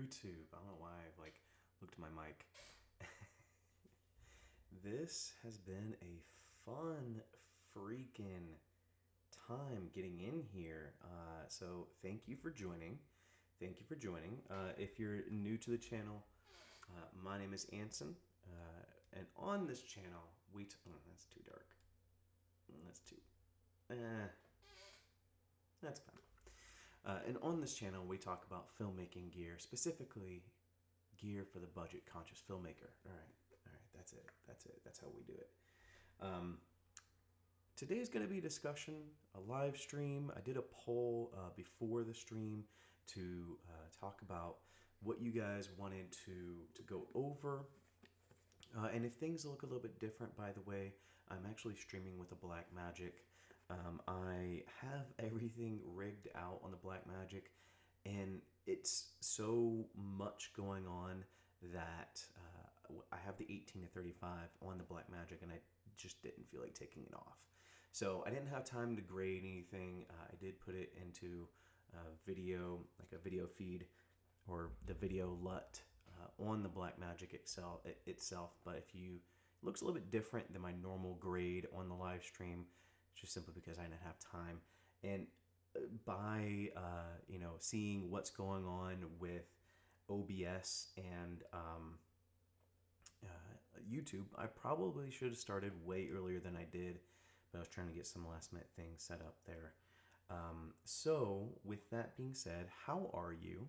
YouTube. I don't know why I looked at my mic. This has been a fun freaking time getting in here. So thank you for joining. Thank you for joining. If you're new to the channel, my name is Anson, and on this channel that's too dark. That's too. That's fine. And on this channel, we talk about filmmaking gear, specifically gear for the budget-conscious filmmaker. All right, that's it. That's how we do it. Today is going to be a discussion, a live stream. I did a poll before the stream to talk about what you guys wanted to go over. And if things look a little bit different, by the way, I'm actually streaming with a Blackmagic. I have everything rigged out on the Blackmagic, and it's so much going on that I have the 18 to 35 on the Blackmagic, and I just didn't feel like taking it off. So I didn't have time to grade anything. I did put it into video, like a video feed, or the video LUT on the Blackmagic itself. But if it looks a little bit different than my normal grade on the live stream, just simply because I didn't have time. And by seeing what's going on with OBS and YouTube, I probably should have started way earlier than I did, but I was trying to get some last minute things set up there. So with that being said, how are you?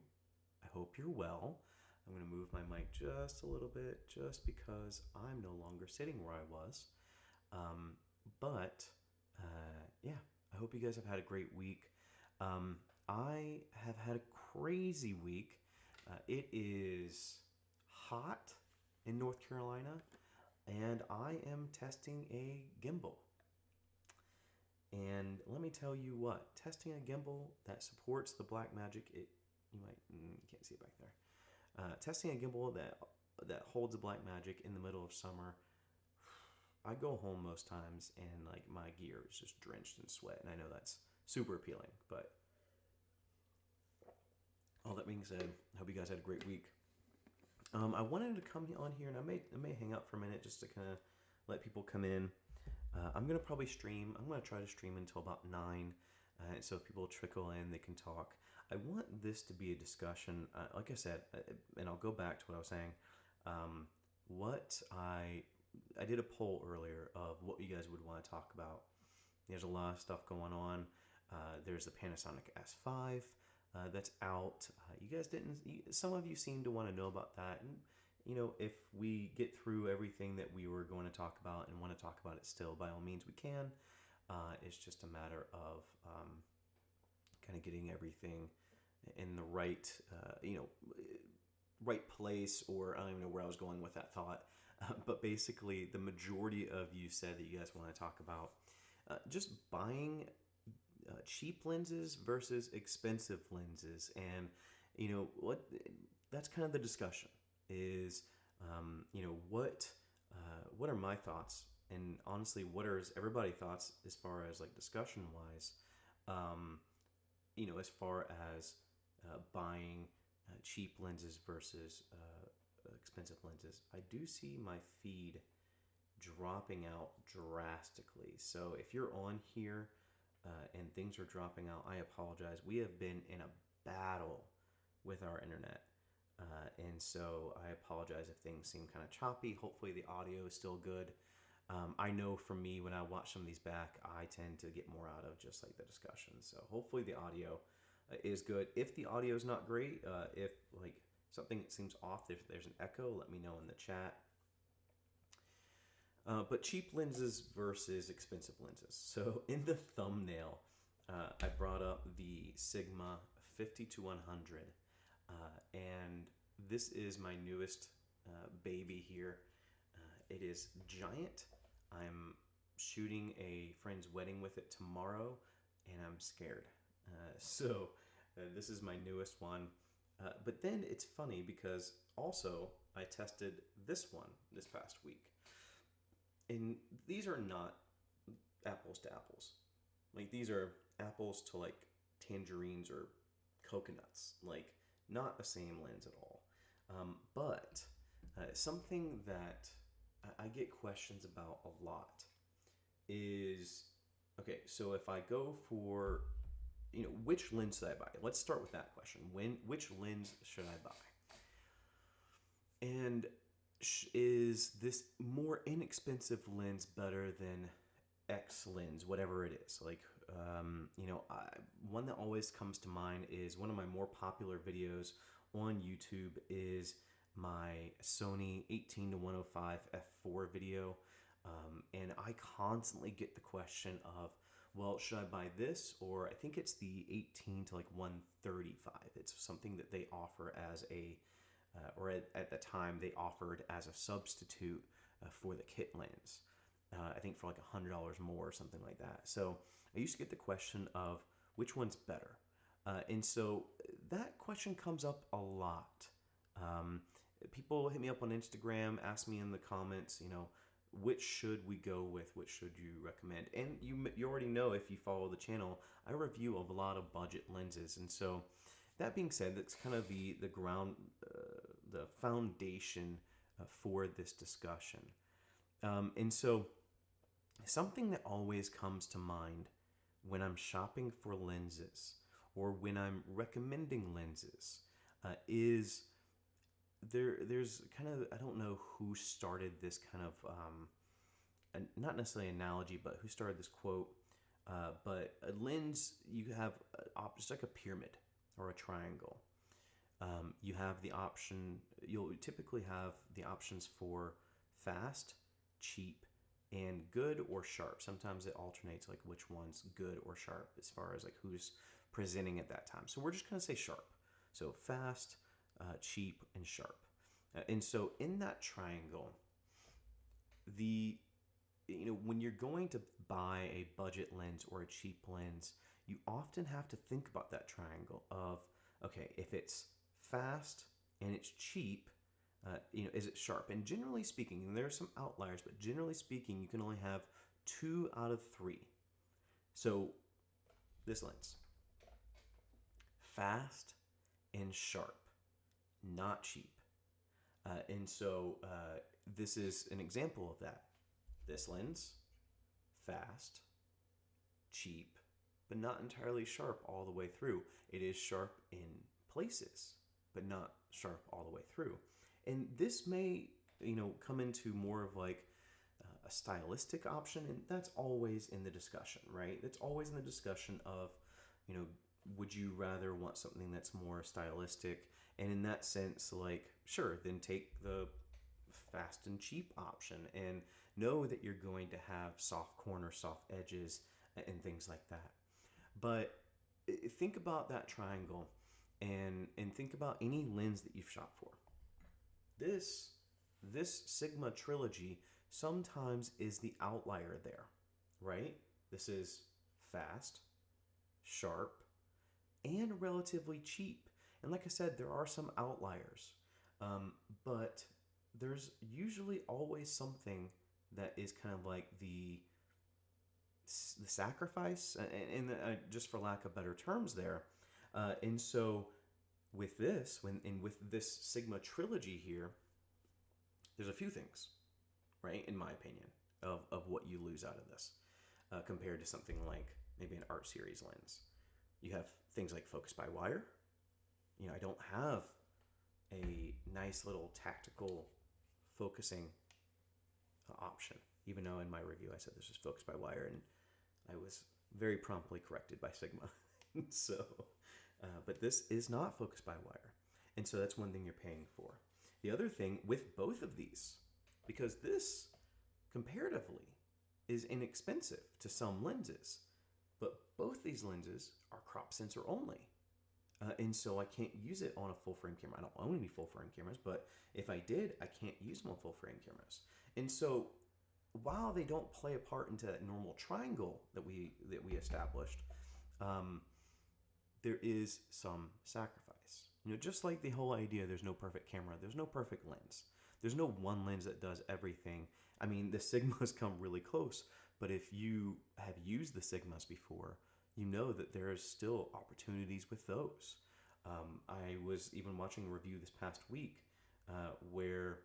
I hope you're well. I'm going to move my mic just a little bit just because I'm no longer sitting where I was. Yeah, I hope you guys have had a great week. I have had a crazy week. It is hot in North Carolina, and I am testing a gimbal. And let me tell you what, testing a gimbal that supports the Blackmagic, you can't see it back there. Testing a gimbal that holds a Blackmagic in the middle of summer. I go home most times and my gear is just drenched in sweat, and I know that's super appealing. But all that being said, I hope you guys had a great week. I wanted to come on here, and I may hang out for a minute just to kind of let people come in. I'm gonna probably stream. I'm gonna try to stream until about 9. So if people trickle in, they can talk. I want this to be a discussion, like I said, and I'll go back to what I was saying. I did a poll earlier of what you guys would want to talk about. There's a lot of stuff going on. There's the Panasonic S5 that's out. You guys didn't. Some of you seem to want to know about that. And if we get through everything that we were going to talk about and want to talk about it still, by all means we can. It's just a matter of kind of getting everything in the right, right place, or I don't even know where I was going with that thought. But basically, the majority of you said that you guys want to talk about just buying cheap lenses versus expensive lenses. And, that's kind of the discussion is, what are my thoughts? And honestly, what are everybody's thoughts as far as discussion wise, as far as buying cheap lenses versus expensive lenses. I do see my feed dropping out drastically. So if you're on here and things are dropping out, I apologize. We have been in a battle with our internet. And so I apologize if things seem kind of choppy. Hopefully the audio is still good. I know for me, when I watch some of these back, I tend to get more out of just the discussion. So hopefully the audio is good. If the audio is not great, if something seems off, if there's an echo, let me know in the chat. But cheap lenses versus expensive lenses. So in the thumbnail, I brought up the Sigma 50-100. And this is my newest baby here. It is giant. I'm shooting a friend's wedding with it tomorrow, and I'm scared. So this is my newest one. But then it's funny because also I tested this one this past week. And these are not apples to apples. These are apples to tangerines or coconuts. not the same lens at all. But something that I get questions about a lot is, okay, so if I go for, which lens should I buy? Let's start with that question. Which lens should I buy? And is this more inexpensive lens better than X lens, whatever it is? Like, one that always comes to mind is one of my more popular videos on YouTube is my Sony 18-105 f4 video. And I constantly get the question of, well, should I buy this? Or I think it's the 18 to like 135. It's something that they offer as or at the time they offered as a substitute for the kit lens. I think for like $100 more or something like that. So I used to get the question of which one's better. And so that question comes up a lot. People hit me up on Instagram, ask me in the comments, which should we go with? Which should you recommend? And you already know, if you follow the channel, I review a lot of budget lenses. And so that being said, that's kind of the ground, the foundation for this discussion. And so something that always comes to mind when I'm shopping for lenses or when I'm recommending lenses is there's kind of, I don't know who started this kind of, not necessarily analogy, but who started this quote, but a lens, you have just like a pyramid or a triangle. You have the option, you'll typically have the options for fast, cheap, and good or sharp. Sometimes it alternates like which one's good or sharp as far as like who's presenting at that time. So we're just going to say sharp. So fast, cheap, and sharp. And so in that triangle, when you're going to buy a budget lens or a cheap lens, you often have to think about that triangle of, okay, if it's fast and it's cheap, is it sharp? And generally speaking, and there are some outliers, but generally speaking, you can only have 2 out of 3. So this lens, fast and sharp, not cheap. And so this is an example of that. This lens, fast, cheap, but not entirely sharp all the way through. It is sharp in places, but not sharp all the way through. And this may, come into more of like a stylistic option, and that's always in the discussion, right? That's always in the discussion of, would you rather want something that's more stylistic? And in that sense, like, sure, then take the fast and cheap option and know that you're going to have soft corners, soft edges, and things like that. But think about that triangle and think about any lens that you've shot for. This Sigma trilogy sometimes is the outlier there, right? This is fast, sharp, and relatively cheap. And like I said, there are some outliers, but there's usually always something that is kind of like the sacrifice, and just for lack of better terms there. And so with this, with this Sigma trilogy here, there's a few things, right, in my opinion, of what you lose out of this compared to something like maybe an art series lens. You have things like focus by wire. I don't have a nice little tactical focusing option, even though in my review I said this was focus by wire, and I was very promptly corrected by Sigma. So, but this is not focus by wire. And so that's one thing you're paying for. The other thing with both of these, because this comparatively is inexpensive to some lenses, but both these lenses are crop sensor only. And so I can't use it on a full frame camera. I don't own any full frame cameras, but if I did, I can't use them on full frame cameras. And so while they don't play a part into that normal triangle that we established, there is some sacrifice. Just like the whole idea, there's no perfect camera, there's no perfect lens. There's no one lens that does everything. I mean, the Sigmas come really close, but if you have used the Sigmas before, you know that there's still opportunities with those. I was even watching a review this past week where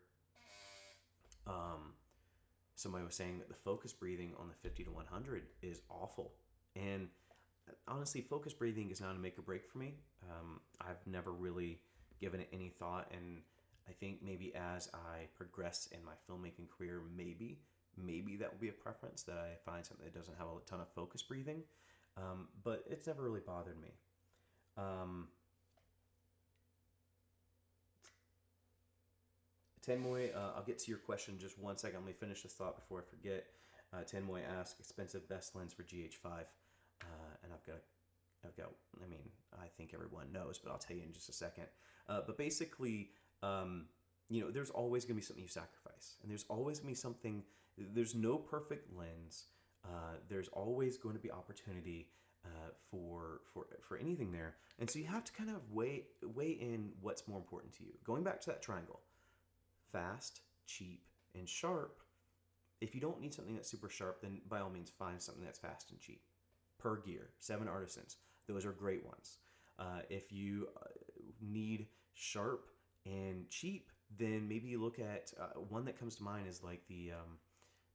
um, somebody was saying that the focus breathing on the 50 to 100 is awful. And honestly, focus breathing is not a make or break for me. I've never really given it any thought, and I think maybe as I progress in my filmmaking career, maybe that will be a preference, that I find something that doesn't have a ton of focus breathing. But it's never really bothered me. Um, Tenmoy, I'll get to your question in just one second. Let me finish this thought before I forget. Tenmoy asks, expensive best lens for GH5, and I've got. I mean, I think everyone knows, but I'll tell you in just a second. But basically, there's always going to be something you sacrifice, and there's always going to be something. There's no perfect lens. There's always going to be opportunity for anything there, and so you have to kind of weigh in what's more important to you. Going back to that triangle, fast, cheap, and sharp. If you don't need something that's super sharp, then by all means find something that's fast and cheap. Per Gear, 7 Artisans, those are great ones. If you need sharp and cheap, then maybe you look at one that comes to mind is like the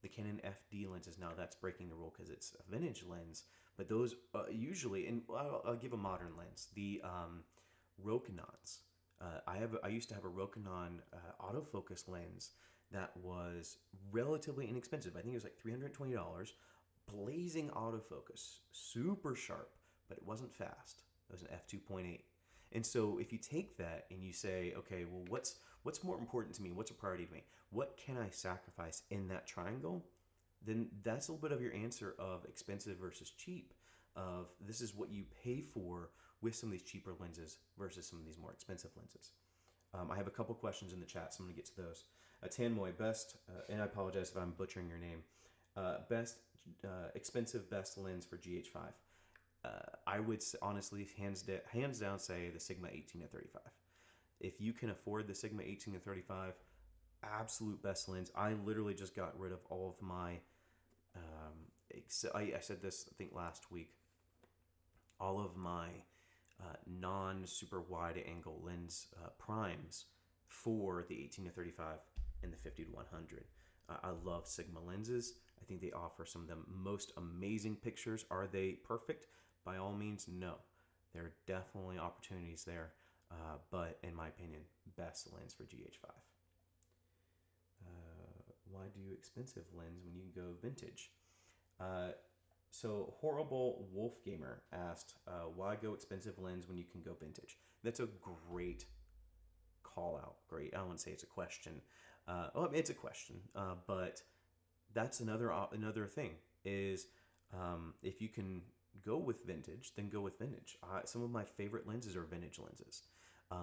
Canon FD lenses. Now that's breaking the rule because it's a vintage lens, but those usually, and I'll give a modern lens, the Rokinons. I used to have a Rokinon autofocus lens that was relatively inexpensive. I think it was like $320. Blazing autofocus, super sharp, but it wasn't fast. It was an f2.8. And so if you take that and you say, okay, well, what's more important to me? What's a priority to me? What can I sacrifice in that triangle? Then that's a little bit of your answer of expensive versus cheap. Of this is what you pay for with some of these cheaper lenses versus some of these more expensive lenses. I have a couple questions in the chat, so I'm going to get to those. Tanmoy, best, and I apologize if I'm butchering your name, best expensive best lens for GH5. I would honestly, hands down, say the Sigma 18 to 35. If you can afford the Sigma 18 to 35, absolute best lens. I literally just got rid of all of my, I said this, I think, last week, all of my non-super wide angle lens primes for the 18 to 35 and the 50 to 100. I love Sigma lenses. I think they offer some of the most amazing pictures. Are they perfect? By all means, no. There are definitely opportunities there, but in my opinion, best lens for GH5. Why do expensive lens when you can go vintage? So Horrible Wolf Gamer asked, why go expensive lens when you can go vintage? That's a great call out. Great. I wouldn't say it's a question. Well, it's a question, but that's another thing is if you can go with vintage, then go with vintage. Some of my favorite lenses are vintage lenses.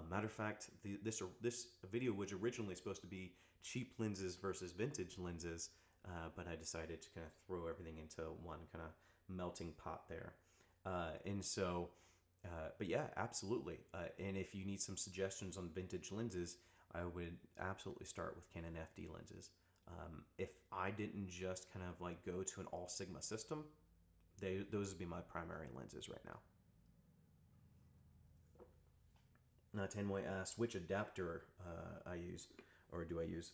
Matter of fact, this video was originally supposed to be cheap lenses versus vintage lenses, but I decided to kind of throw everything into one kind of melting pot there. And so, but yeah, absolutely. And if you need some suggestions on vintage lenses, I would absolutely start with Canon FD lenses. If I didn't just kind of like go to an all Sigma system, those would be my primary lenses right now. Tenmoy asked which adapter I use, or do I use?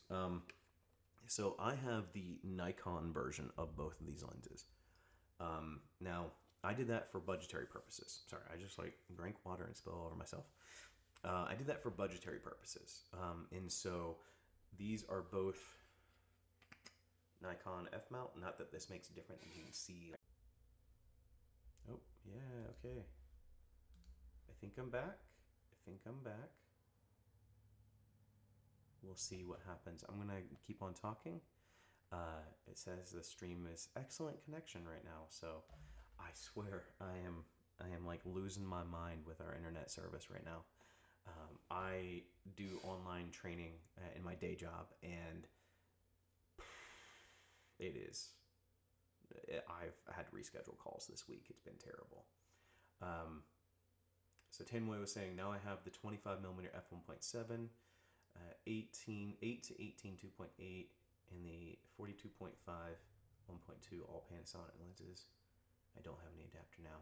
So I have the Nikon version of both of these lenses. Now, I did that for budgetary purposes. Sorry, I just like drank water and spilled all over myself. I did that for budgetary purposes. And so these are both Nikon F-mount. Not that this makes a difference, as you can see. Oh, yeah, okay. I think I'm back. We'll see what happens. I'm gonna keep on talking. It says the stream is excellent connection right now, so I swear I am like losing my mind with our internet service right now. I do online training in my day job, and I've had to reschedule calls this week. It's been terrible. So Tenway was saying, now I have the 25mm f1.7, 8 to 18 2.8, and the 42.5 1.2 all Panasonic lenses. I don't have any adapter now.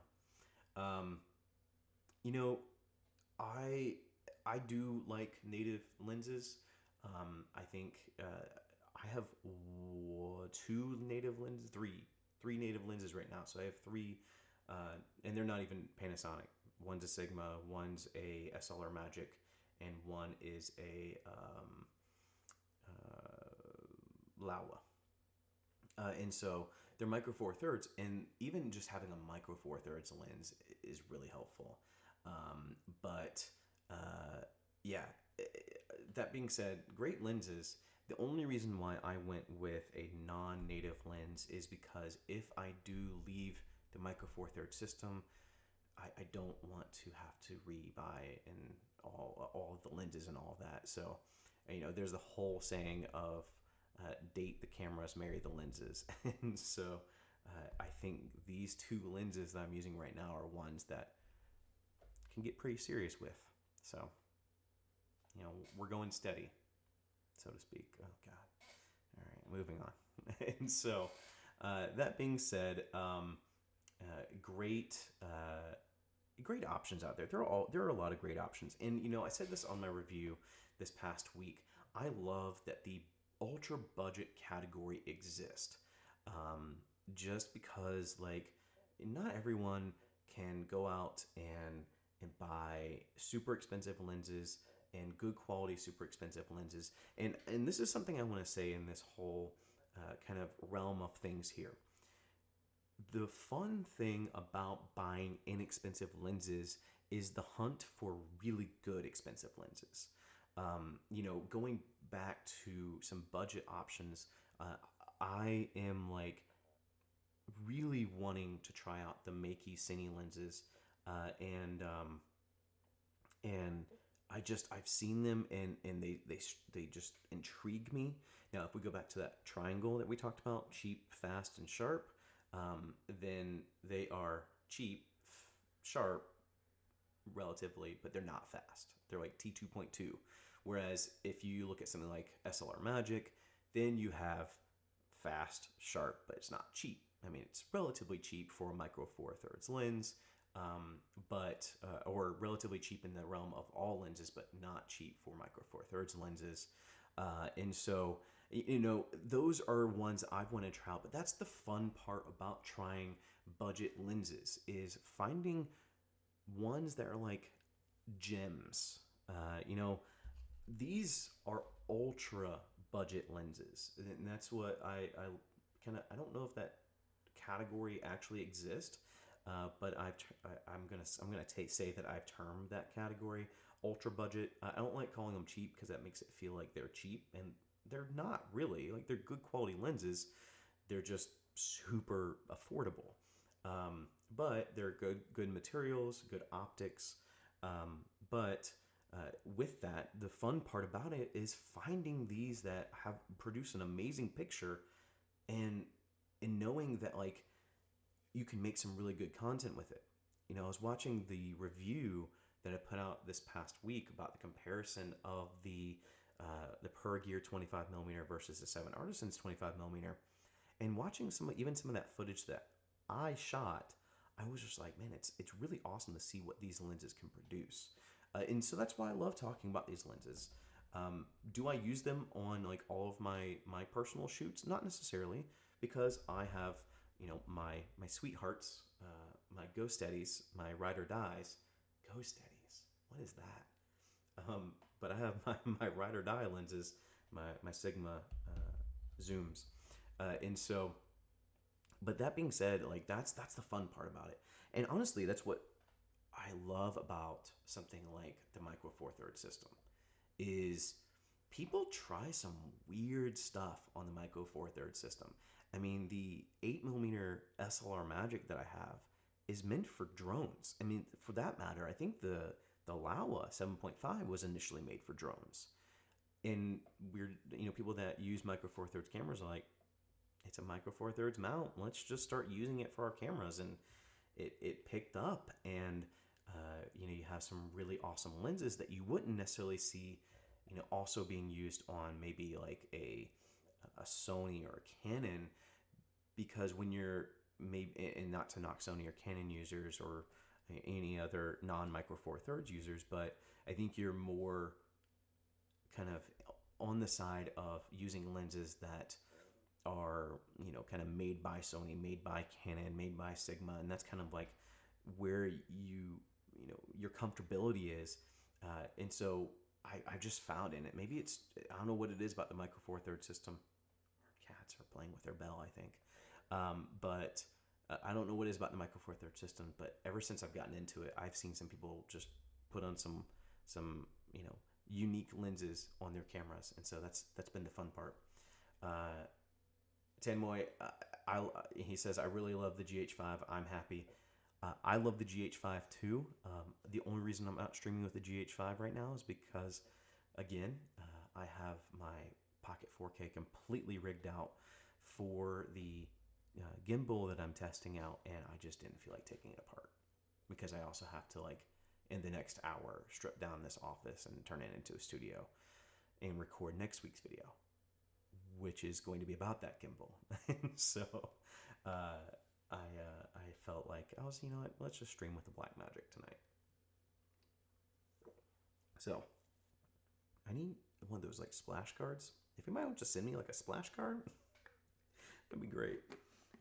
I I do like native lenses. I think I have two native lenses, three native lenses right now. So I have three, and they're not even Panasonic. One's a Sigma, one's a SLR Magic, and one is a Laowa. And so they're micro four thirds, and even just having a micro four thirds lens is really helpful. But yeah, that being said, great lenses. The only reason why I went with a non-native lens is because if I do leave the micro four thirds system, I don't want to have to rebuy and all of the lenses and all of that. So, there's the whole saying of date the cameras, marry the lenses, and so I think these two lenses that I'm using right now are ones that can get pretty serious with. So, we're going steady, so to speak. Oh God. All right, moving on. And so, that being said, great. Great options out there. There are a lot of great options, and I said this on my review this past week. I love that the ultra budget category exists, just because like not everyone can go out and buy super expensive lenses and good quality super expensive lenses, and this is something I want to say in this whole kind of realm of things here. The fun thing about buying inexpensive lenses is the hunt for really good expensive lenses. Going back to some budget options, I am like really wanting to try out the Makey Cine lenses, and I've seen them, and they just intrigue me. Now, if we go back to that triangle that we talked about, cheap, fast, and sharp, then they are cheap, sharp, relatively, but they're not fast. They're like T2.2. Whereas if you look at something like SLR Magic, then you have fast, sharp, but it's not cheap. I mean, it's relatively cheap for a micro four thirds lens, but or relatively cheap in the realm of all lenses, but not cheap for micro four thirds lenses. And so, those are ones I want to try out. But that's the fun part about trying budget lenses, is finding ones that are like gems. These are ultra budget lenses, and that's what I kind of, I don't know if that category actually exists, but I'm gonna say that I've termed that category ultra budget. I don't like calling them cheap because that makes it feel like they're cheap, and they're not really. Like, they're good quality lenses. They're just super affordable. But they're good materials, good optics. But with that, the fun part about it is finding these that have produced an amazing picture, and knowing that like you can make some really good content with it. I was watching the review that I put out this past week about the comparison of the Per Gear 25 millimeter versus the Seven Artisans 25 millimeter, and watching some of that footage that I shot, I was just like, man, it's really awesome to see what these lenses can produce. And so that's why I love talking about these lenses. Do I use them on like all of my personal shoots? Not necessarily, because I have my sweethearts, my Go Steadies, my Ride or Dies. Go Steadies, what is that? But I have my Ride or Die lenses, my Sigma zooms, and so. But that being said, like that's the fun part about it, and honestly, that's what I love about something like the Micro Four Thirds system, is people try some weird stuff on the Micro Four Thirds system. I mean, the 8mm SLR Magic that I have is meant for drones. I mean, for that matter, I think the Laowa 7.5 was initially made for drones. And we're people that use Micro Four Thirds cameras are like, it's a Micro Four Thirds mount. Let's just start using it for our cameras, and it picked up. And you have some really awesome lenses that you wouldn't necessarily see, also being used on maybe like a Sony or a Canon, because when you're maybe, and not to knock Sony or Canon users or any other non Micro Four Thirds users, but I think you're more kind of on the side of using lenses that are, kind of made by Sony, made by Canon, made by Sigma, and that's kind of like where your comfortability is. And so I just found in it, maybe it's, I don't know what it is about the Micro Four Thirds system. Our cats are playing with their bell, I think. But I don't know what it is about the Micro Four Thirds system, but ever since I've gotten into it, I've seen some people just put on some unique lenses on their cameras, and so that's been the fun part. Tanmoy, he says, I really love the GH5. I'm happy. I love the GH5 too. The only reason I'm not streaming with the GH5 right now is because, again, I have my Pocket 4K completely rigged out for the gimbal that I'm testing out, and I just didn't feel like taking it apart because I also have to, like, in the next hour, strip down this office and turn it into a studio and record next week's video, which is going to be about that gimbal. And so I felt like you know what, let's just stream with the Blackmagic tonight. So I need one of those like splash cards. If anybody wants to send me like a splash card, that'd be great.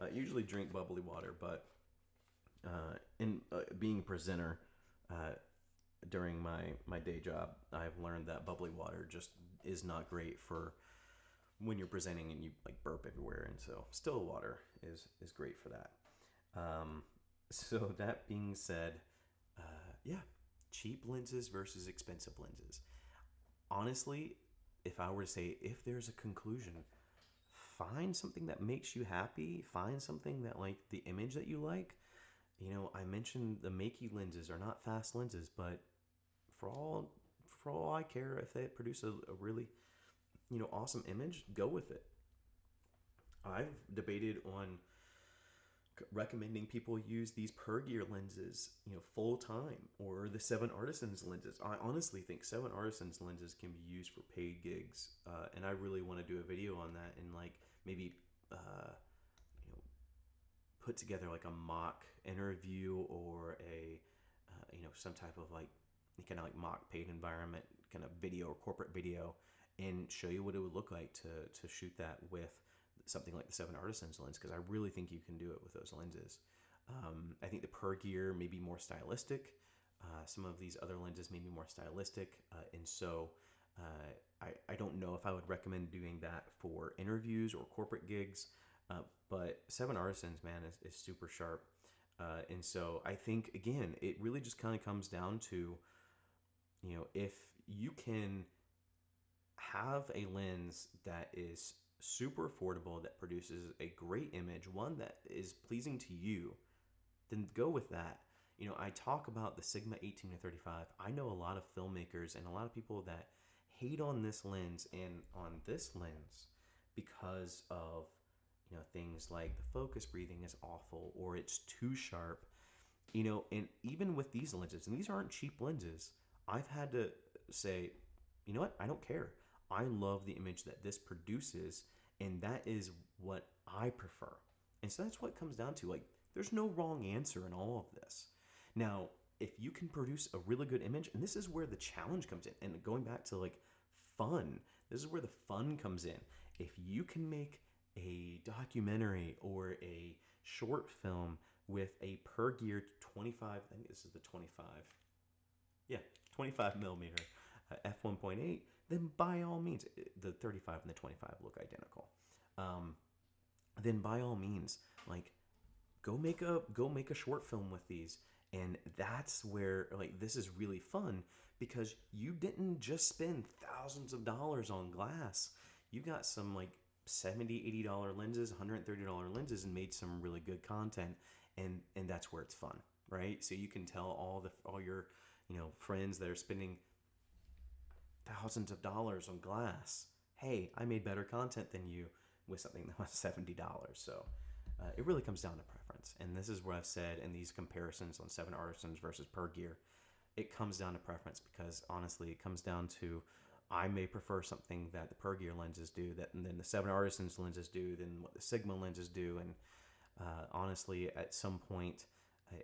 I usually drink bubbly water, but in being a presenter during my day job, I've learned that bubbly water just is not great for when you're presenting and you like burp everywhere, and so still water is great for that. So that being said, yeah, cheap lenses versus expensive lenses. Honestly, if I were to say, if there's a conclusion, find something that makes you happy. Find something that, like, the image that you like. I mentioned the Makey lenses are not fast lenses, but for all I care, if they produce a really awesome image, go with it. I've debated on recommending people use these Per Gear lenses, full time, or the Seven Artisans lenses. I honestly think Seven Artisans lenses can be used for paid gigs, and I really want to do a video on that and like maybe put together like a mock interview or a some type of like kind of like mock paid environment kind of video or corporate video, and show you what it would look like to shoot that with something like the Seven Artisans lens, because I really think you can do it with those lenses. I think the Per Gear may be more stylistic. Some of these other lenses may be more stylistic, and so I don't know if I would recommend doing that for interviews or corporate gigs. But Seven Artisans, man, is super sharp. And so I think, again, it really just kind of comes down to, if you can have a lens that is super affordable, that produces a great image, one that is pleasing to you, then go with that. I talk about the Sigma 18 to 35. I know a lot of filmmakers and a lot of people that hate on this lens and on this lens because of things like the focus breathing is awful or it's too sharp. And even with these lenses, and these aren't cheap lenses, I've had to say, you know what, I don't care. I love the image that this produces, and that is what I prefer. And so that's what it comes down to. Like, there's no wrong answer in all of this. Now, if you can produce a really good image, and this is where the challenge comes in, and going back to like fun, this is where the fun comes in. If you can make a documentary or a short film with a Per Gear 25, I think this is the 25, yeah, 25 millimeter f1.8, then by all means, the 35 and the 25 look identical. Then by all means, like, go make a short film with these. And that's where, like, this is really fun, because you didn't just spend thousands of dollars on glass. You got some like $70, $80 lenses, $130 lenses, and made some really good content. And that's where it's fun, right? So you can tell all your friends that are spending thousands of dollars on glass, hey, I made better content than you with something that was $70. So it really comes down to preference. And this is where I've said in these comparisons on Seven Artisans versus Per Gear, it comes down to preference, because honestly, it comes down to, I may prefer something that the Per Gear lenses do, and then the Seven Artisans lenses do, than what the Sigma lenses do. And honestly, at some point,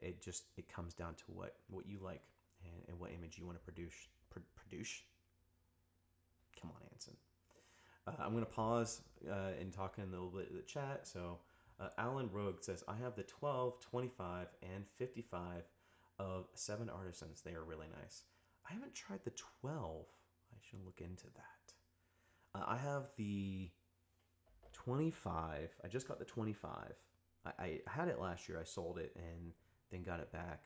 It comes down to what you like and what image you want to produce. Come on, Anson. I'm going to pause and talk in a little bit of the chat. So Alan Rogue says, I have the 12, 25, and 55 of 7 Artisans. They are really nice. I haven't tried the 12. I should look into that. I have the 25. I just got the 25. I had it last year. I sold it and then got it back.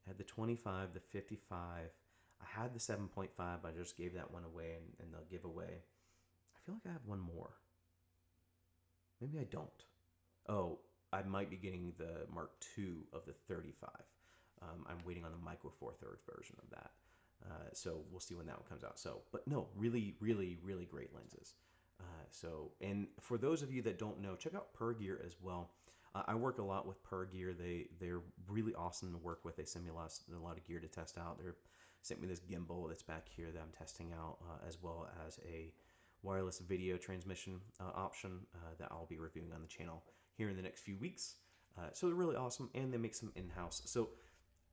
I had the 25, the 55. I had the 7.5, but I just gave that one away and they'll give away. I feel like I have one more. Maybe I don't. Oh, I might be getting the Mark II of the 35. I'm waiting on the Micro Four Thirds version of that. So we'll see when that one comes out. So, but no, really, really, really great lenses. And for those of you that don't know, check out Per Gear as well. I work a lot with Per Gear. They're really awesome to work with. They send me a lot of gear to test out. They sent me this gimbal that's back here that I'm testing out, as well as a wireless video transmission option that I'll be reviewing on the channel here in the next few weeks. So they're really awesome, and they make some in-house. So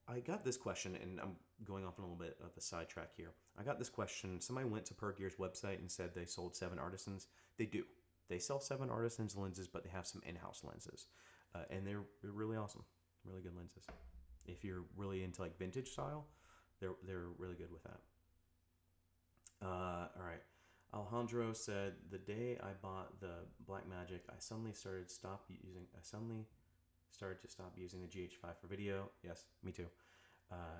I got this question, and I'm going off on a little bit of a sidetrack here. I got this question. Somebody went to Per Gear's website and said they sold 7 Artisans. They do. They sell 7 Artisans lenses, but they have some in-house lenses. And they're really awesome. Really good lenses. If you're really into like vintage style, they're really good with that. All right. Alejandro said, the day I bought the Blackmagic, I suddenly started to stop using the GH5 for video. Yes, me too.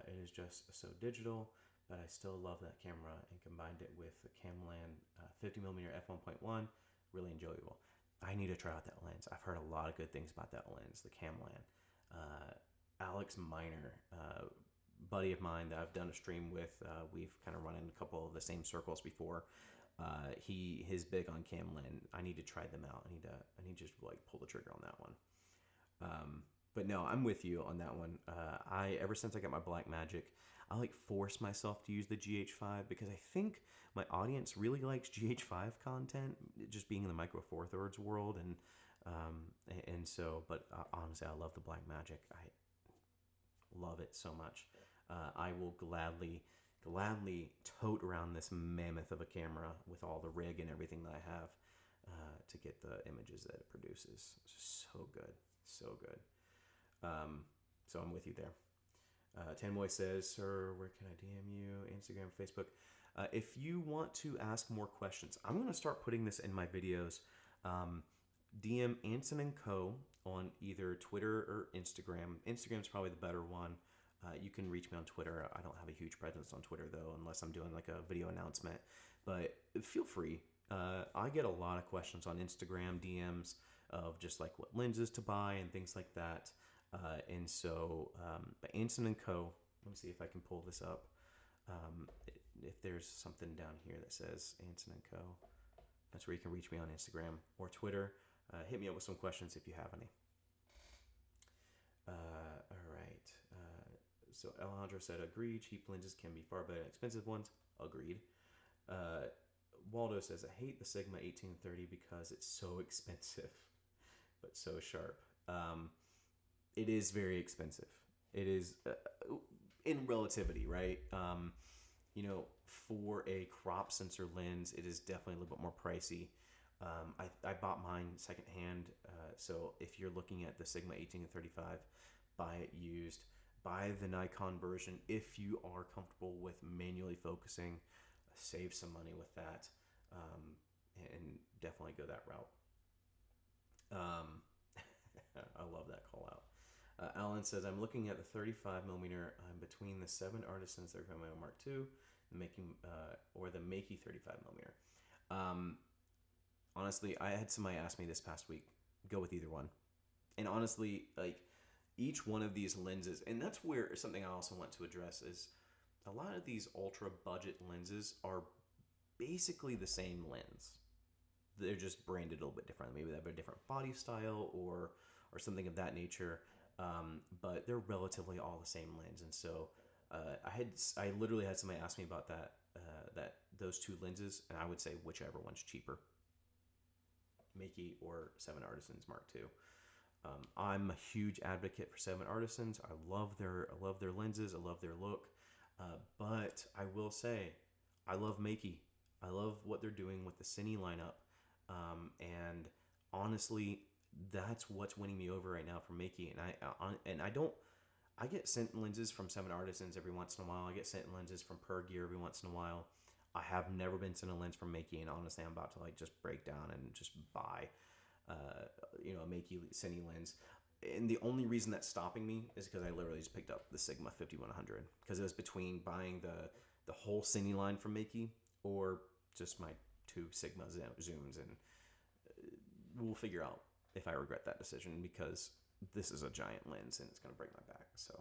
It is just so digital, but I still love that camera and combined it with the Camlan 50mm f1.1. Really enjoyable. I need to try out that lens. I've heard a lot of good things about that lens, the Camlan. Alex Miner, buddy of mine that I've done a stream with, we've kind of run in a couple of the same circles before. He's big on Camlan. I need to try them out. I need to just like pull the trigger on that one. But no, I'm with you on that one. Ever since I got my Blackmagic, I like force myself to use the GH5 because I think my audience really likes GH5 content, just being in the Micro Four Thirds world, and so. But honestly, I love the Blackmagic. I love it so much. I will gladly tote around this mammoth of a camera with all the rig and everything that I have to get the images that it produces. It's just so good, so good. So I'm with you there. Tanmoy says, sir, where can I DM you? Instagram, Facebook. If you want to ask more questions, I'm going to start putting this in my videos. DM Anson & Co. on either Twitter or Instagram. Instagram's probably the better one. You can reach me on Twitter. I don't have a huge presence on Twitter, though, unless I'm doing like a video announcement. But feel free. I get a lot of questions on Instagram DMs of just like what lenses to buy and things like that. And so, but Anson & Co., let me see if I can pull this up. If there's something down here that says Anson & Co., that's where you can reach me on Instagram or Twitter. Hit me up with some questions if you have any. All right. So Alejandro said, agreed. Cheap lenses can be far better than expensive ones. Agreed. Waldo says, I hate the Sigma 1830 because it's so expensive, but so sharp. It is very expensive. It is in relativity, right? For a crop sensor lens, it is definitely a little bit more pricey. I bought mine secondhand. So if you're looking at the Sigma 18-35, buy it used. Buy the Nikon version if you are comfortable with manually focusing. Save some money with that, and definitely go that route. I love that call out. Alan says, I'm looking at the 35mm. I'm between the 7 Artisans 35mm Mark II, or the Makey 35mm. Honestly, I had somebody ask me this past week, go with either one. And honestly, like each one of these lenses, and that's where something I also want to address is a lot of these ultra budget lenses are basically the same lens. They're just branded a little bit differently. Maybe they have a different body style or something of that nature. But they're relatively all the same lens. And so I literally had somebody ask me about those two lenses, and I would say whichever one's cheaper, Makey or 7 Artisans Mark II. I'm a huge advocate for Seven Artisans. I love their lenses. I love their look. But I will say, I love Makey. I love what they're doing with the Cine lineup. And honestly, that's what's winning me over right now for Makey. And I don't. I get sent lenses from Seven Artisans every once in a while. I get sent lenses from Per Gear every once in a while. I have never been sent a lens from Makey, and honestly, I'm about to like just break down and just buy a Makey Cine lens. And the only reason that's stopping me is because I literally just picked up the Sigma 5100 because it was between buying the whole Cine line from Makey or just my two Sigma zooms, and we'll figure out if I regret that decision because this is a giant lens and it's going to break my back. So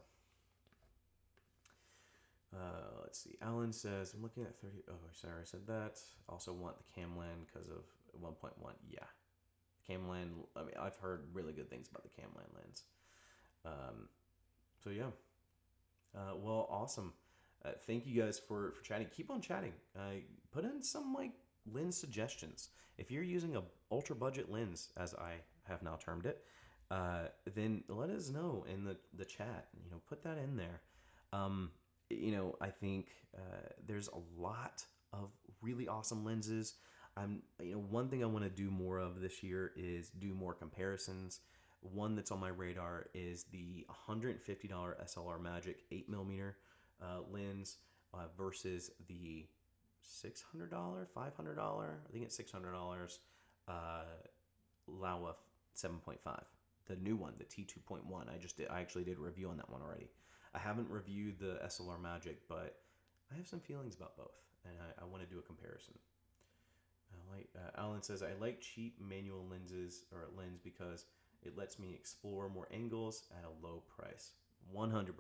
let's see. Alan says, I'm looking at 30. Oh, sorry, I said that. Also want the Camlan because of 1.1. Yeah. Camlan, I mean, I've heard really good things about the Camlan lens. So yeah. Well, awesome. Thank you guys for chatting. Keep on chatting. Put in some like lens suggestions. If you're using a ultra budget lens, as I have now termed it, then let us know in the chat. Put that in there. I think there's a lot of really awesome lenses. One thing I want to do more of this year is do more comparisons. One that's on my radar is the $150 SLR Magic 8mm lens versus the $600, $500, I think it's $600 Laowa 7.5. The new one, the T2.1. I actually did a review on that one already. I haven't reviewed the SLR Magic, but I have some feelings about both, and I want to do a comparison. Alan says, I like cheap manual lenses or lens because it lets me explore more angles at a low price. 100%.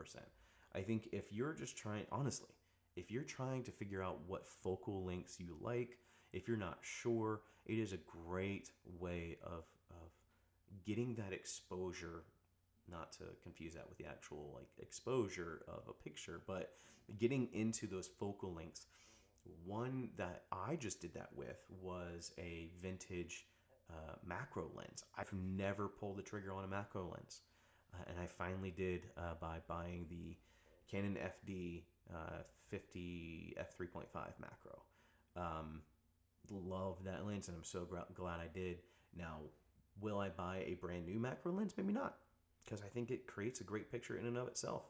I think if you're just trying, honestly, if you're trying to figure out what focal lengths you like, if you're not sure, it is a great way of getting that exposure, not to confuse that with the actual like exposure of a picture, but getting into those focal lengths. One that I just did that with was a vintage macro lens. I've never pulled the trigger on a macro lens, and I finally did by buying the Canon FD 50 f3.5 macro. Love that lens, and I'm so glad I did. Now, will I buy a brand new macro lens? Maybe not, because I think it creates a great picture in and of itself.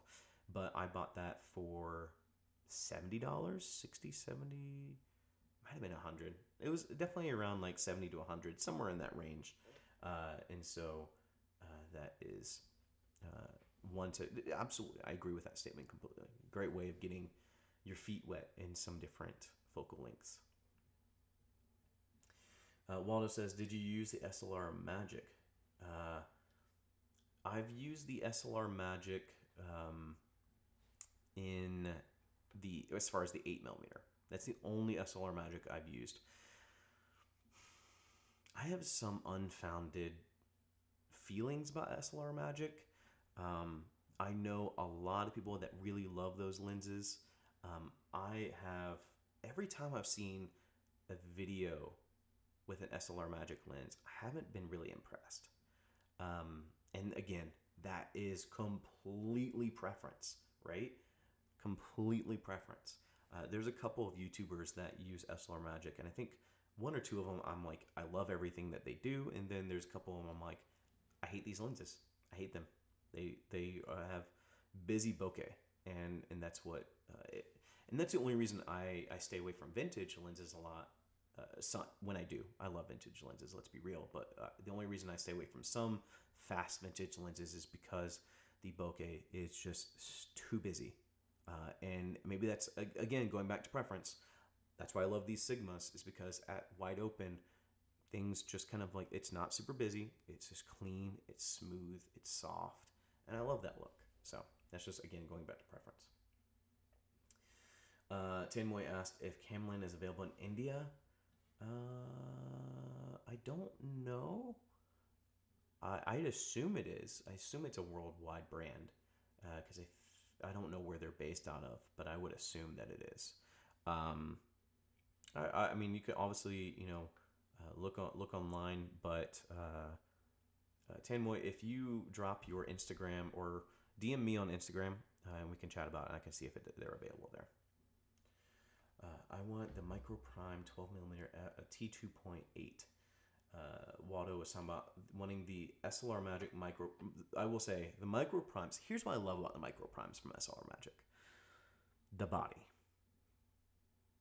But I bought that for $70, 60, 70, might have been 100. It was definitely around like 70 to 100, somewhere in that range. And so that is one to absolutely. I agree with that statement completely. Great way of getting your feet wet in some different focal lengths. Waldo says, did you use the SLR Magic? I've used the SLR Magic in as far as the 8mm. That's the only SLR Magic I've used. I have some unfounded feelings about SLR Magic. I know a lot of people that really love those lenses. I have, every time I've seen a video with an SLR Magic lens, I haven't been really impressed. And again, that is completely preference, right? Completely preference. There's a couple of YouTubers that use SLR Magic, and I think one or two of them I'm like, I love everything that they do, and then there's a couple of them I'm like, I hate these lenses. I hate them. They have busy bokeh, and that's what and that's the only reason I stay away from vintage lenses a lot. When I do, I love vintage lenses. Let's be real, but the only reason I stay away from some fast vintage lenses is because the bokeh is just too busy. And maybe that's, again, going back to preference. That's why I love these Sigmas, is because at wide open, things just kind of like, it's not super busy. It's just clean. It's smooth. It's soft. And I love that look. So that's just, again, going back to preference. Tanmoy asked if Camlin is available in India. I don't know. I'd assume it is. I assume it's a worldwide brand because I don't know where they're based out of, but I would assume that it is. I mean, you could obviously look online, but Tanmoy, if you drop your Instagram or DM me on Instagram, and we can chat about it, and I can see if they're available there. I want the Micro Prime 12 millimeter T2.8. Waldo was talking about wanting the SLR Magic Micro. I will say the Micro Primes. Here's what I love about the Micro Primes from SLR Magic: the body.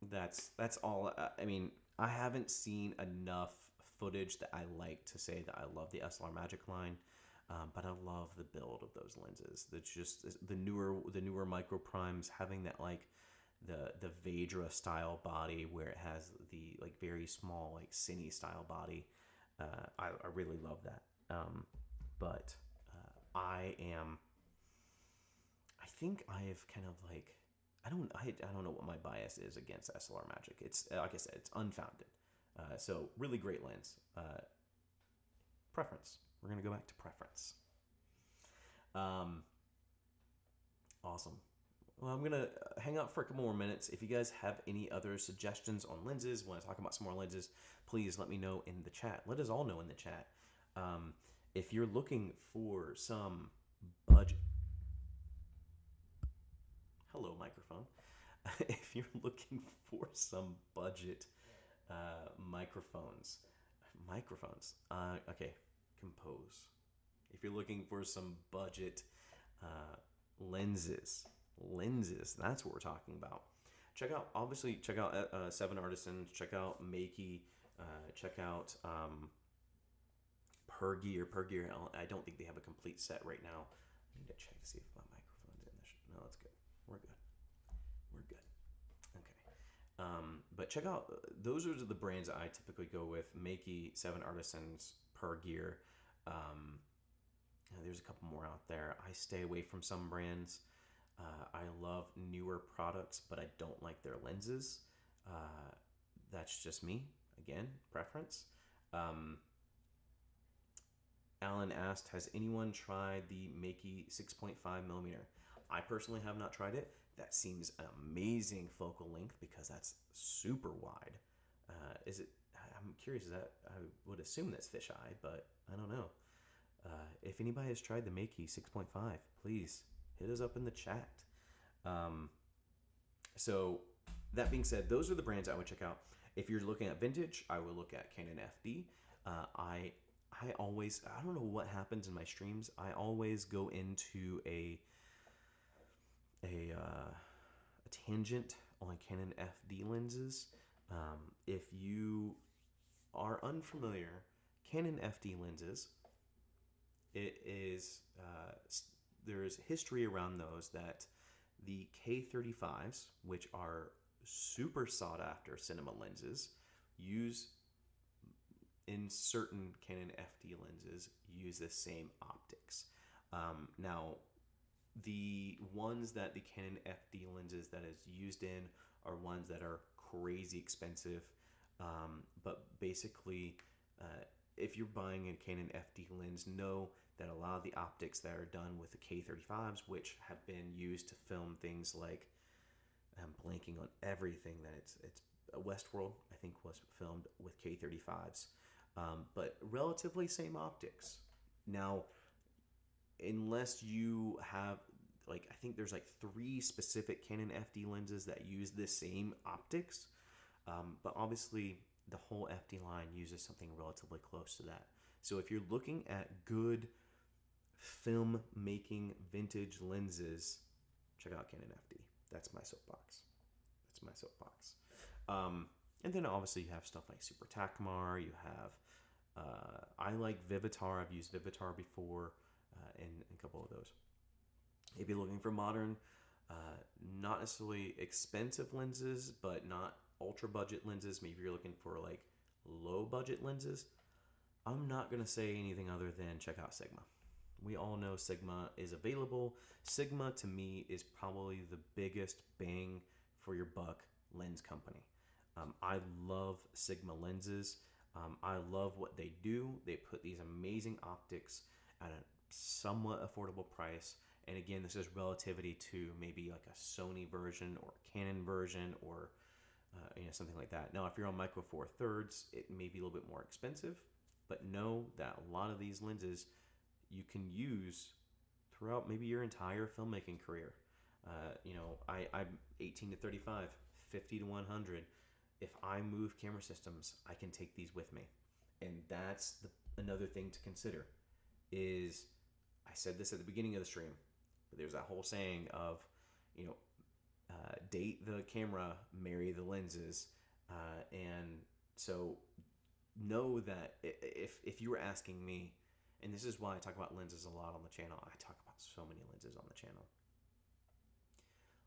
That's all. I mean, I haven't seen enough footage that I like to say that I love the SLR Magic line. But I love the build of those lenses. That's just the newer Micro Primes having that like the Vedra style body where it has the like very small like cine style body. I really love that. But I am. I think I have kind of like I don't know what my bias is against SLR Magic. It's like I said, it's unfounded. So really great lens. Preference. We're gonna go back to preference. Awesome. Well, I'm gonna hang out for a couple more minutes. If you guys have any other suggestions on lenses, want to talk about some more lenses, please let me know in the chat. Let us all know in the chat. If you're looking for some budget, hello microphone. If you're looking for some budget microphones, okay, compose. If you're looking for some budget lenses, that's what we're talking about. Check out Seven Artisans, check out Makey, check out Per Gear. I don't think they have a complete set right now. I need to check to see if my microphone's in this. No, it's good. We're good. Okay. But check out, those are the brands that I typically go with: Makey, Seven Artisans, Per Gear. There's a couple more out there. I stay away from some brands. I love newer products, but I don't like their lenses. That's just me. Again, preference. Alan asked, has anyone tried the Makey 6.5 millimeter? I personally have not tried it. That seems an amazing focal length because that's super wide. Is it? I'm curious. Is that? I would assume that's fisheye, but I don't know. If anybody has tried the Makey 6.5, please hit us up in the chat. So that being said, those are the brands I would check out. If you're looking at vintage, I would look at Canon FD. I always, I don't know what happens in my streams. I always go into a tangent on Canon FD lenses. If you are unfamiliar, Canon FD lenses, it is there's history around those that the K35s, which are super sought after cinema lenses, use in certain Canon FD lenses use the same optics. Now, the ones that the Canon FD lenses that is used in are ones that are crazy expensive, but basically, if you're buying a Canon FD lens, know that a lot of the optics that are done with the K35s, which have been used to film things like, I'm blanking on everything that it's Westworld, I think, was filmed with K35s, but relatively same optics. Now, unless you have, like, I think there's like 3 specific Canon FD lenses that use the same optics, but obviously the whole FD line uses something relatively close to that. So if you're looking at good film making vintage lenses, check out Canon FD. That's my soapbox. And then obviously you have stuff like Super Takmar. You have, I like Vivitar. I've used Vivitar before in a couple of those. If you're looking for modern, not necessarily expensive lenses, but not ultra budget lenses, maybe you're looking for like low budget lenses, I'm not going to say anything other than check out Sigma. We all know Sigma is available. Sigma to me is probably the biggest bang for your buck lens company. I love Sigma lenses. I love what they do. They put these amazing optics at a somewhat affordable price. And again, this is relativity to maybe like a Sony version or a Canon version or something like that. Now, if you're on Micro Four Thirds, it may be a little bit more expensive. but know that a lot of these lenses you can use throughout maybe your entire filmmaking career. I'm 18 to 35, 50 to 100. If I move camera systems, I can take these with me. And that's another thing to consider is, I said this at the beginning of the stream, but there's that whole saying of, date the camera, marry the lenses. And so know that if you were asking me, and this is why I talk about lenses a lot on the channel, I talk about so many lenses on the channel.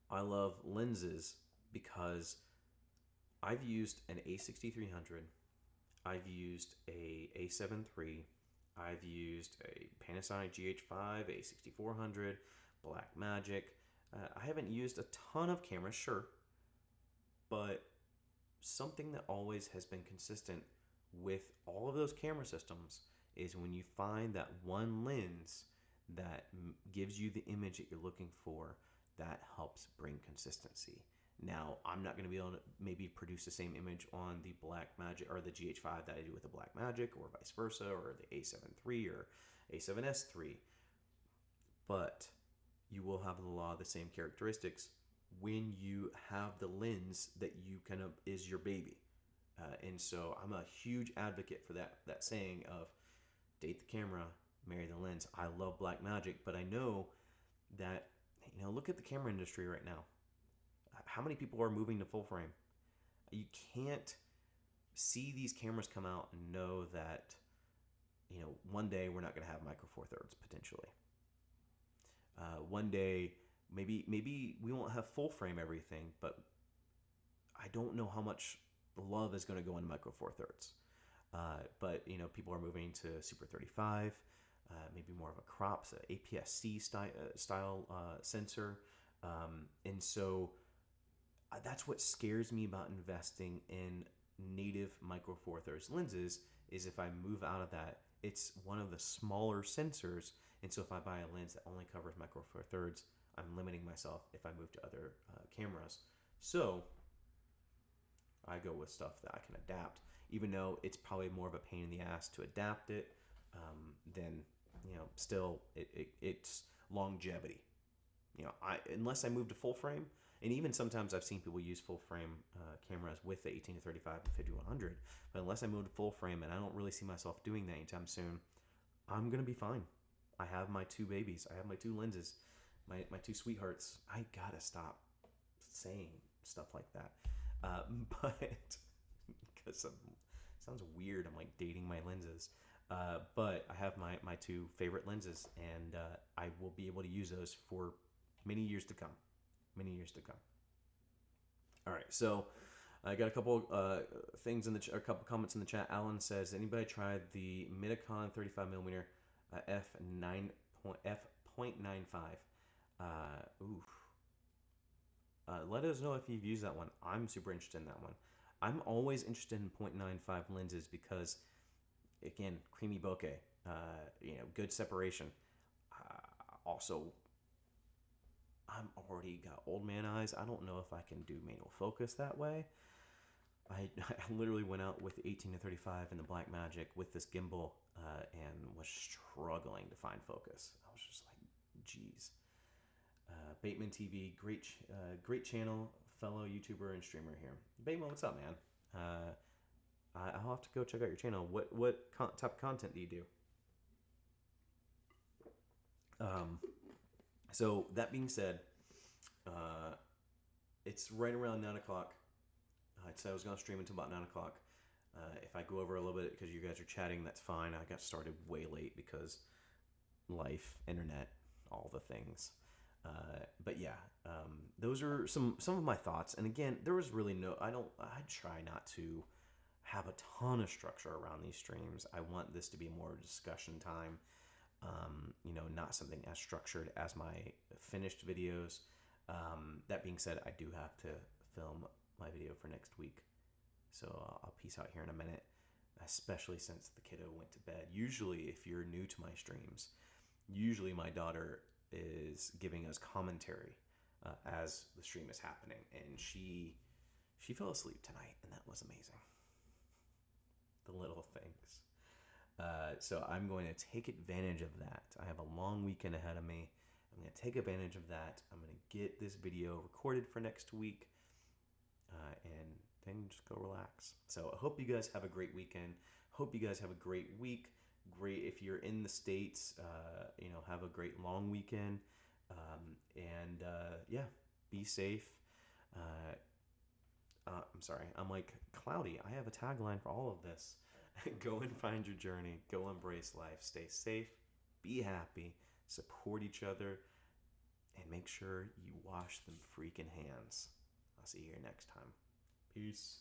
I love lenses because I've used an A6300, I've used a A7 III, I've used a Panasonic GH5, A6400, Blackmagic. I haven't used a ton of cameras, sure, but something that always has been consistent with all of those camera systems is when you find that one lens that gives you the image that you're looking for, that helps bring consistency. Now, I'm not going to be able to maybe produce the same image on the Blackmagic or the GH5 that I do with the Blackmagic, or vice versa, or the A7 III or A7S III, but you will have a lot of the same characteristics when you have the lens that you kind of is your baby. And so I'm a huge advocate for that saying of date the camera, marry the lens. I love Blackmagic, but I know that, look at the camera industry right now. How many people are moving to full frame? You can't see these cameras come out and know that, one day we're not going to have micro four thirds potentially. One day, maybe we won't have full frame everything, but I don't know how much love is going to go into micro four thirds. But people are moving to Super 35, maybe more of a crop, so APS-C style sensor, and so that's what scares me about investing in native micro four thirds lenses. Is if I move out of that, it's one of the smaller sensors, and so if I buy a lens that only covers micro four thirds, I'm limiting myself if I move to other cameras. So I go with stuff that I can adapt, even though it's probably more of a pain in the ass to adapt it. Then still it's longevity. Unless I move to full frame, and even sometimes I've seen people use full frame cameras with the 18 to 35 and 5100. But unless I move to full frame, and I don't really see myself doing that anytime soon, I'm gonna be fine. I have my two babies. I have my two lenses, my two sweethearts. I gotta stop saying stuff like that. But because it sounds weird, I'm like dating my lenses. But I have my two favorite lenses, and I will be able to use those for many years to come. Many years to come. All right, so I got a couple things in a couple comments in the chat. Alan says, anybody tried the Midicon 35mm f.95? Let us know if you've used that one. I'm super interested in that one. I'm always interested in 0.95 lenses because, again, creamy bokeh, good separation. Also, I'm already got old man eyes. I don't know if I can do manual focus that way. I literally went out with the 18 to 35 and the Blackmagic with this gimbal and was struggling to find focus. I was just like, geez. Bateman TV, great channel, fellow YouTuber and streamer here. Bateman, what's up, man? I'll have to go check out your channel. What type of content do you do? So that being said, it's right around 9 o'clock. I said I was going to stream until about 9 o'clock. If I go over a little bit because you guys are chatting, that's fine. I got started way late because life, internet, all the things. But yeah, those are some of my thoughts. And again, there was really I try not to have a ton of structure around these streams. I want this to be more discussion time. Not something as structured as my finished videos. That being said, I do have to film my video for next week. So I'll peace out here in a minute, especially since the kiddo went to bed. Usually, if you're new to my streams, usually my daughter is giving us commentary as the stream is happening, and she fell asleep tonight, and that was amazing. The little things. So I'm going to take advantage of that. I have a long weekend ahead of me. I'm going to take advantage of that. I'm going to get this video recorded for next week, and then just go relax. So I hope you guys have a great weekend. Hope you guys have a great week. Great if you're in the States, have a great long weekend. Yeah, be safe. I'm sorry, I'm like cloudy. I have a tagline for all of this. Go and find your journey. Go embrace life. Stay safe. Be happy. Support each other. And make sure you wash them freaking hands. I'll see you here next time. Peace.